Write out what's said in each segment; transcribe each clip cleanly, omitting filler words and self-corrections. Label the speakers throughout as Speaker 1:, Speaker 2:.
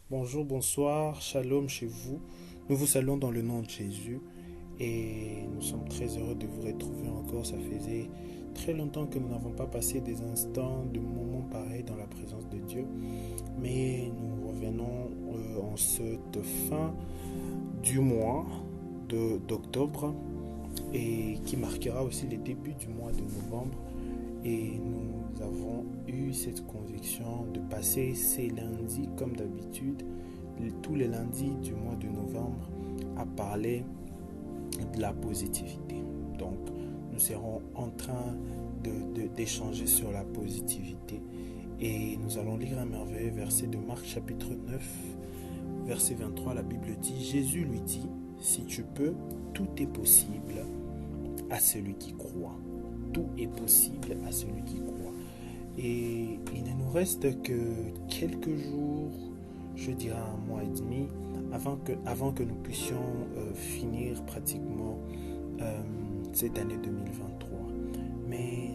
Speaker 1: Bonjour, bonsoir, shalom chez vous. Nous vous saluons dans le nom de Jésus et nous sommes très heureux de vous retrouver encore. Ça faisait très longtemps que nous n'avons pas passé des instants, de moments pareils dans la présence de Dieu. Mais nous revenons en cette fin du mois d'octobre et qui marquera aussi le début du mois de novembre. Et nous avons eu cette conviction de passer ces lundis, comme d'habitude, tous les lundis du mois de novembre, à parler de la positivité. Donc, nous serons en train d'échanger sur la positivité. Et nous allons lire un merveilleux verset de Marc chapitre 9, verset 23. La Bible dit, Jésus lui dit, si tu peux, tout est possible à celui qui croit. Tout est possible à celui qui croit. Et il ne nous reste que quelques jours, je dirais un mois et demi, avant que nous puissions finir pratiquement cette année 2023. Mais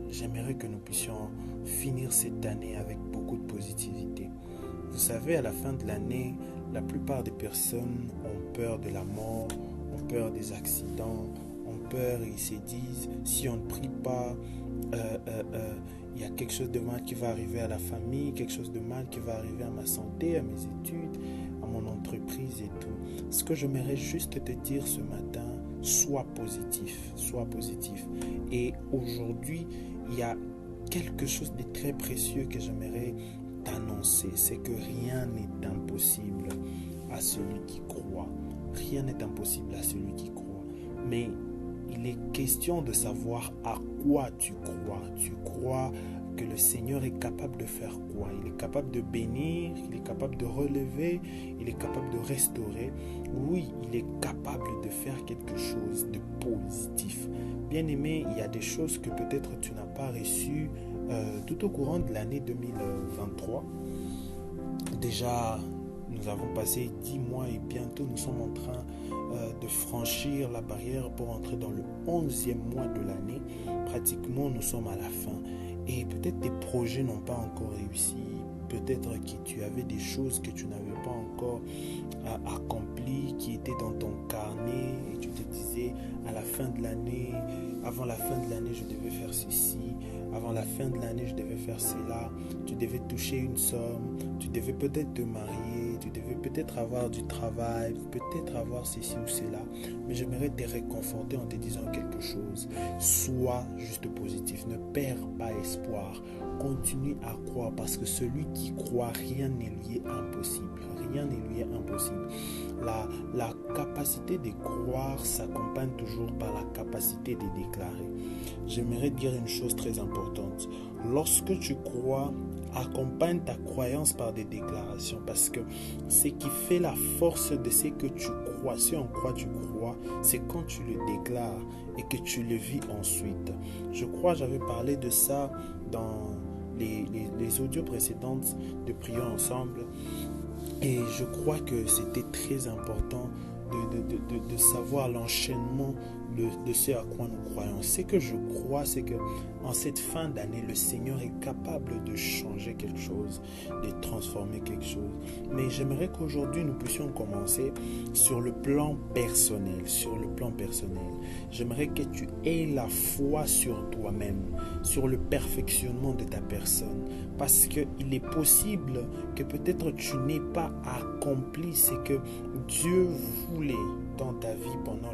Speaker 1: j'aimerais que nous puissions finir cette année avec beaucoup de positivité. Vous savez, à la fin de l'année, la plupart des personnes ont peur de la mort, ont peur des accidents, ont peur et ils se disent, si on ne prie pas, il y a quelque chose de mal qui va arriver à la famille, quelque chose de mal qui va arriver à ma santé, à mes études, à mon entreprise et tout. Ce que j'aimerais juste te dire ce matin, sois positif, sois positif. Et aujourd'hui, il y a quelque chose de très précieux que j'aimerais t'annoncer, c'est que rien n'est impossible à celui qui croit. Rien n'est impossible à celui qui croit. Mais il est question de savoir à quoi tu crois. Tu crois que le Seigneur est capable de faire quoi? Il est capable de bénir, il est capable de relever, il est capable de restaurer. Oui, il est capable de faire quelque chose de positif. Bien-aimé, il y a des choses que peut-être tu n'as pas reçues tout au courant de l'année 2023. Déjà, nous avons passé 10 mois et bientôt nous sommes en train de franchir la barrière pour entrer dans le 11e mois de l'année. Pratiquement, nous sommes à la fin. Et peut-être tes projets n'ont pas encore réussi. Peut-être que tu avais des choses que tu n'avais pas encore accomplies, qui étaient dans ton carnet. Et tu te disais, à la fin de l'année, avant la fin de l'année, je devais faire ceci. Avant la fin de l'année, je devais faire cela. Tu devais toucher une somme. Tu devais peut-être te marier. Tu devais peut-être avoir du travail. Peut-être avoir ceci ou cela. Mais j'aimerais te réconforter en te disant quelque chose. Sois juste positif. Ne perds pas espoir. Continue à croire parce que celui qui croit, rien n'est lui impossible. Rien n'est lui impossible. La capacité de croire s'accompagne toujours par la capacité de déclarer. J'aimerais dire une chose très importante. Lorsque tu crois, accompagne ta croyance par des déclarations parce que ce qui fait la force de ce que tu crois, si on croit, tu crois, c'est quand tu le déclares et que tu le vis ensuite. Je crois, j'avais parlé de ça dans les audios précédentes de Prions ensemble et je crois que c'était très important de savoir l'enchaînement de ce à quoi nous croyons. Ce que je crois, c'est que en cette fin d'année, le Seigneur est capable de changer quelque chose, de transformer quelque chose. Mais j'aimerais qu'aujourd'hui, nous puissions commencer sur le plan personnel. Sur le plan personnel, j'aimerais que tu aies la foi sur toi-même, sur le perfectionnement de ta personne. Parce qu'il est possible que peut-être tu n'aies pas accompli ce que Dieu voulait dans ta vie pendant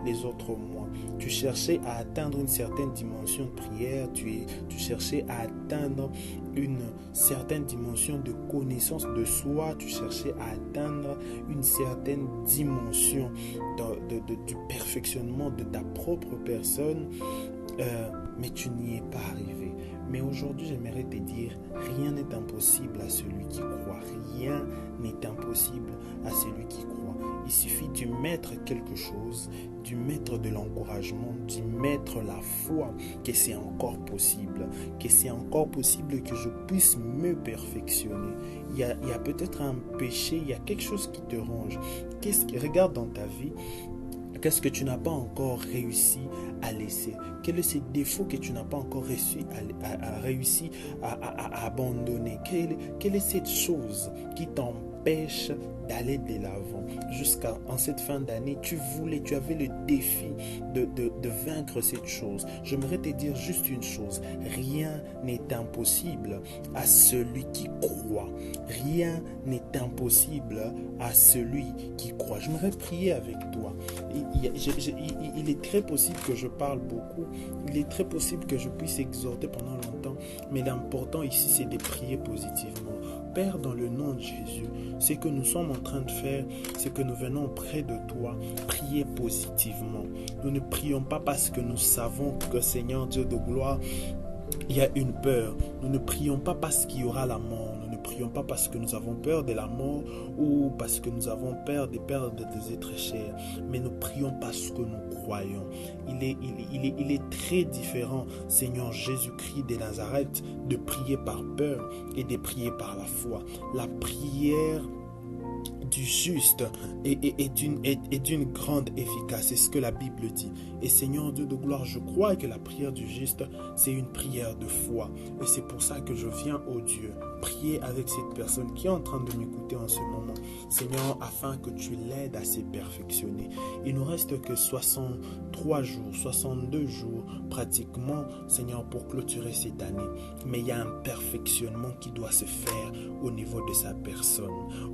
Speaker 1: les autres mois. Tu cherchais à atteindre une certaine dimension de prière, tu cherchais à atteindre une certaine dimension de connaissance de soi, tu cherchais à atteindre une certaine dimension du perfectionnement de ta propre personne, mais tu n'y es pas arrivé. Mais aujourd'hui, j'aimerais te dire, rien n'est impossible à celui qui croit. Rien n'est impossible à celui qui croit. Il suffit d'y mettre quelque chose, d'y mettre de l'encouragement, d'y mettre la foi que c'est encore possible, que c'est encore possible que je puisse me perfectionner. Il y a peut-être un péché, il y a quelque chose qui te ronge. Regarde dans ta vie. Qu'est-ce que tu n'as pas encore réussi à laisser? Quel est ce défaut que tu n'as pas encore réussi à abandonner? Quelle est cette chose qui t'empêche d'aller de l'avant. En cette fin d'année, tu avais le défi de vaincre cette chose. J'aimerais te dire juste une chose, rien n'est impossible à celui qui croit. Rien n'est impossible à celui qui croit. J'aimerais prier avec toi. Il est très possible que je parle beaucoup, il est très possible que je puisse exhorter pendant longtemps, mais l'important ici c'est de prier positivement. Père, dans le nom de Jésus, ce que nous sommes en train de faire, c'est que nous venons près de toi, prier positivement. Nous ne prions pas parce que nous savons que Seigneur Dieu de gloire, il y a une peur. Nous ne prions pas parce qu'il y aura la mort. Nous ne prions pas parce que nous avons peur de la mort ou parce que nous avons peur de perdre des êtres chers. Mais nous prions parce que nous croyons. Il est très différent, Seigneur Jésus-Christ de Nazareth, de prier par peur et de prier par la foi. La prière du juste est d'une grande efficace, c'est ce que la Bible dit. Et Seigneur Dieu de gloire, je crois que la prière du juste, c'est une prière de foi. Et c'est pour ça que je viens, au Dieu, prier avec cette personne qui est en train de m'écouter en ce moment. Seigneur, afin que tu l'aides à se perfectionner. Il nous reste que 63 jours, 62 jours pratiquement, Seigneur, pour clôturer cette année. Mais il y a un perfectionnement qui doit se faire au niveau de sa personne.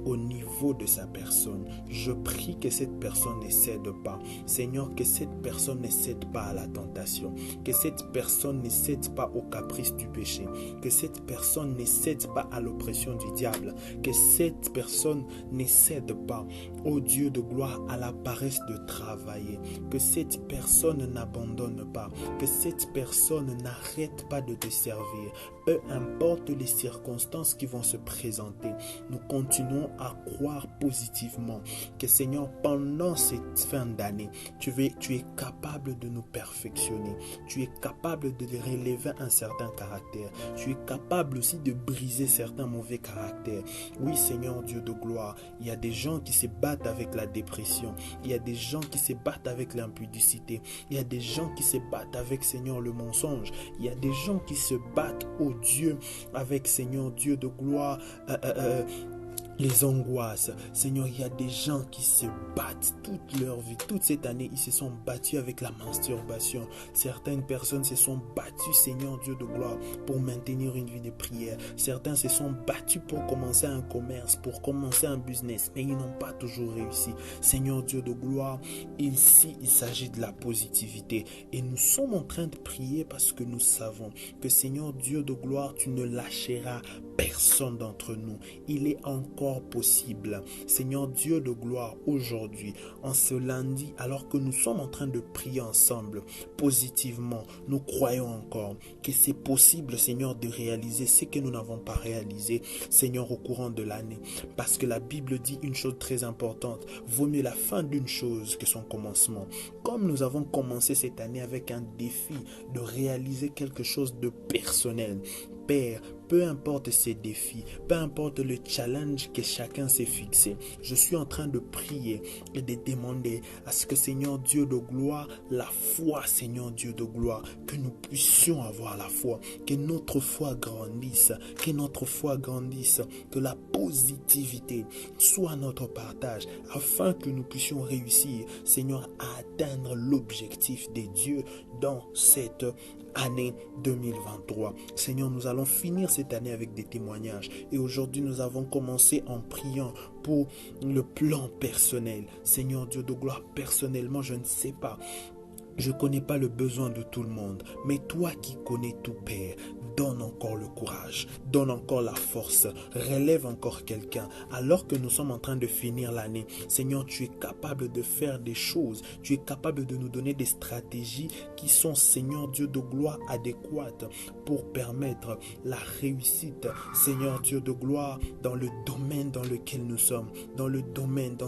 Speaker 1: Au niveau de sa personne. Je prie que cette personne ne cède pas. Seigneur, que cette personne ne cède pas à la tentation. Que cette personne ne cède pas au caprice du péché. Que cette personne ne cède pas à l'oppression du diable. Que cette personne ne cède pas, ô Dieu de gloire, à la paresse de travailler. Que cette personne n'abandonne pas. Que cette personne n'arrête pas de te servir. Peu importe les circonstances qui vont se présenter, nous continuons à croire positivement que Seigneur, pendant cette fin d'année, tu es capable de nous perfectionner. Tu es capable de relever un certain caractère. Tu es capable aussi de briser certains mauvais caractères. Oui, Seigneur Dieu de gloire, il y a des gens qui se battent avec la dépression. Il y a des gens qui se battent avec l'impudicité. Il y a des gens qui se battent avec, Seigneur, le mensonge. Il y a des gens qui se battent, oh Dieu, avec, Seigneur Dieu de gloire, les angoisses. Seigneur, il y a des gens qui se battent toute leur vie. Toute cette année, ils se sont battus avec la masturbation. Certaines personnes se sont battues, Seigneur Dieu de gloire, pour maintenir une vie de prière. Certains se sont battus pour commencer un commerce, pour commencer un business, mais ils n'ont pas toujours réussi. Seigneur Dieu de gloire, ici, il s'agit de la positivité. Et nous sommes en train de prier parce que nous savons que, Seigneur Dieu de gloire, tu ne lâcheras personne d'entre nous. Il est encore possible, Seigneur Dieu de gloire, aujourd'hui, en ce lundi, alors que nous sommes en train de prier ensemble, positivement, nous croyons encore que c'est possible, Seigneur, de réaliser ce que nous n'avons pas réalisé, Seigneur, au courant de l'année. Parce que la Bible dit une chose très importante, vaut mieux la fin d'une chose que son commencement. Comme nous avons commencé cette année avec un défi de réaliser quelque chose de personnel, Père, peu importe ces défis, peu importe le challenge que chacun s'est fixé, je suis en train de prier et de demander à ce que, Seigneur Dieu de gloire, la foi, Seigneur Dieu de gloire, que nous puissions avoir la foi, que notre foi grandisse, que la positivité soit notre partage, afin que nous puissions réussir, Seigneur, à atteindre l'objectif des dieux dans cette année 2023. Seigneur, nous allons finir cette année avec des témoignages. Et aujourd'hui, nous avons commencé en priant pour le plan personnel. Seigneur Dieu de gloire, personnellement, je ne sais pas. Je ne connais pas le besoin de tout le monde, mais toi qui connais tout, Père, donne encore le courage, donne encore la force, relève encore quelqu'un. Alors que nous sommes en train de finir l'année, Seigneur, tu es capable de faire des choses, tu es capable de nous donner des stratégies qui sont, Seigneur Dieu de gloire, adéquates pour permettre la réussite, Seigneur Dieu de gloire, dans le domaine dans lequel nous sommes, dans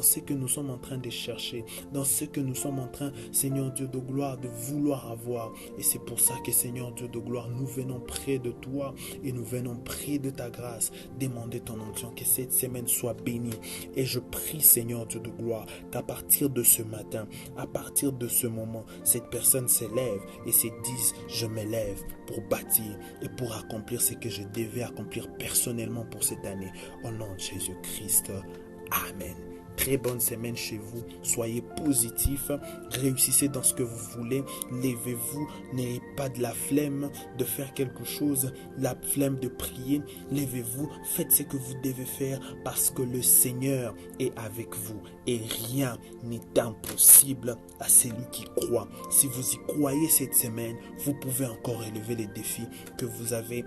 Speaker 1: ce que nous sommes en train de chercher, dans ce que nous sommes en train, Seigneur Dieu de gloire, gloire, de vouloir avoir. Et c'est pour ça que Seigneur Dieu de gloire, nous venons près de toi et nous venons près de ta grâce, demander ton onction, que cette semaine soit bénie. Et je prie Seigneur Dieu de gloire, qu'à partir de ce matin, à partir de ce moment, cette personne s'élève et se dise, je m'élève pour bâtir et pour accomplir ce que je devais accomplir personnellement pour cette année. Au nom de Jésus-Christ. Amen. Très bonne semaine chez vous. Soyez positifs. Réussissez dans ce que vous voulez. Levez-vous. N'ayez pas de la flemme de faire quelque chose. La flemme de prier. Levez-vous. Faites ce que vous devez faire parce que le Seigneur est avec vous. Et rien n'est impossible à celui qui croit. Si vous y croyez cette semaine, vous pouvez encore relever les défis que vous avez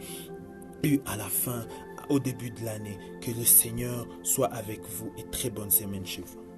Speaker 1: eu à la fin, au début de l'année. Que le Seigneur soit avec vous et très bonne semaine chez vous.